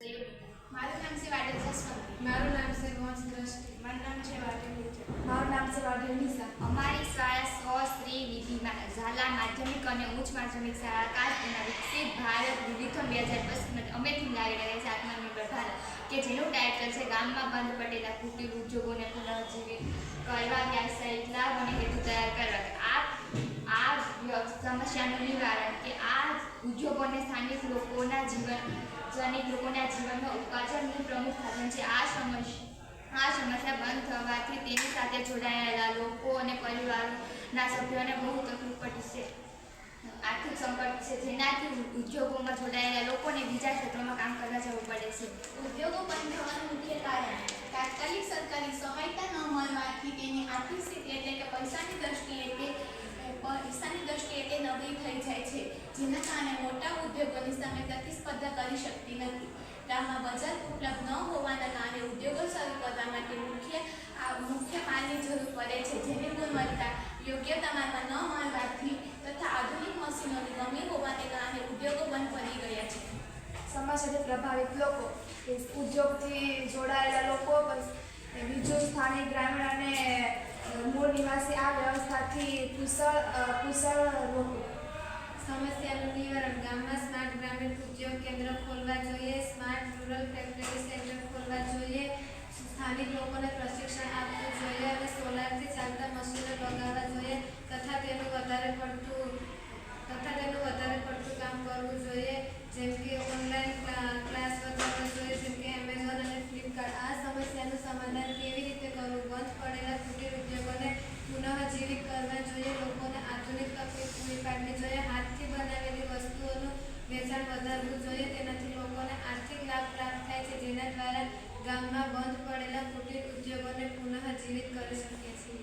મારું નામ છે વાડેલ જસવંતી. મારું નામ છે મોજ દ્રષ્ટિ. મારું નામ છે વાડેલ નીચા. મારું નામ છે વાડેલ નિશા. અમારી શાળા શ્રી વિધિમાં ઝાલા માધ્યમિક અને ઉચ્ચ માધ્યમિક શાળા કાસ્ટના વિકસિત ભારત વિવિધન 2025 અમે થીમ લાવી રહ્યા છે આત્મનિર્ભર ભારત, કે જેનું ટાઇટલ છે ગામમાં બંધ પડેલા કુટીર ઉદ્યોગોને પુનર્જીવિત કરવા, વ્યાવસાયિક લાભ અને હેતુ તૈયાર કરવા. આ સમસ્યાનું નિવારણ, કે આ ઉદ્યોગોને સ્થાનિક લોકોના જીવનમાં ઉપાર્જનનું પ્રમુખ સાધન છે. આ સમસ્યા બંધ થવાથી તેની સાથે જોડાયેલા લોકો અને પરિવારના સભ્યોને બહુ તકલીફ પડી છે. આર્થિક સંકટ છે, જેનાથી ઉદ્યોગોમાં જોડાયેલા લોકોને બીજા ક્ષેત્રોમાં કામ કરવા જવું પડે છે. ઉદ્યોગો બંધ થવાનું મુખ્ય કારણ તાત્કાલિક સરકારી સહાયતા ન મળવાથી તેની આર્થિક સ્થિતિ એટલે કે પૈસાની દ્રષ્ટિએ તે નબળી થઈ જાય છે, જેના કારણે મોટા ઉદ્યોગોની સામે પ્રતિસ્પર્ધા કરી શકતી નથી. ગામમાં બજાર ઉપલબ્ધ ન હોવાના કારણે ઉદ્યોગો શરૂ કરવા માટે મુખ્ય માલની જરૂર પડે છે, જેની ગુણવત્તા યોગ્ય પ્રમાણમાં ન મળવાથી તથા આધુનિક મશીનોની કમી હોવાને કારણે ઉદ્યોગો બંધ પડી ગયા છે. સમસ્યાથી પ્રભાવિત લોકો, ઉદ્યોગથી જોડાયેલા લોકો, બીજું સ્થાનિક ગ્રામીણ અને મૂળ નિવાસી આ વ્યવસ્થાથી કુશળ લોકો. સમસ્યાનું નિવારણ ગામમાં સ્માર્ટ ગ્રામીણ ઉદ્યોગ કેન્દ્ર ખોલવા જોઈએ, સ્માર્ટ રૂરલ ફેક્ટરી સેન્ટર ખોલવા જોઈએ, સ્થાનિક લોકોને પ્રશિક્ષણ આપવું જોઈએ અને સોલારથી ચાલતા મશીનો લગાવવા જોઈએ તથા તેનું વધારે પડતું કામ કરવું જોઈએ, જેમ કે ઓનલાઈન ક્લાસ વધારવા જોઈએ, જેમ કે એમેઝોન અને ફ્લિપકાર્ટ. આ સમસ્યાનું સમાધાન કેવી રીતે કરવું? બંધ પડેલા કુટીર ઉદ્યોગોને પુનઃજીવિત કરવા જોઈએ, લોકોને આધુનિક તકનીક પૂરી પાડવી જોઈએ, હાથથી બનાવેલી વસ્તુઓનું વેચાણ વધારવું જોઈએ. તેનાથી લોકોને આર્થિક લાભ પ્રાપ્ત થાય છે, જેના દ્વારા ગામમાં બંધ પડેલા કુટીર ઉદ્યોગોને પુનઃજીવિત કરી શકીએ છીએ.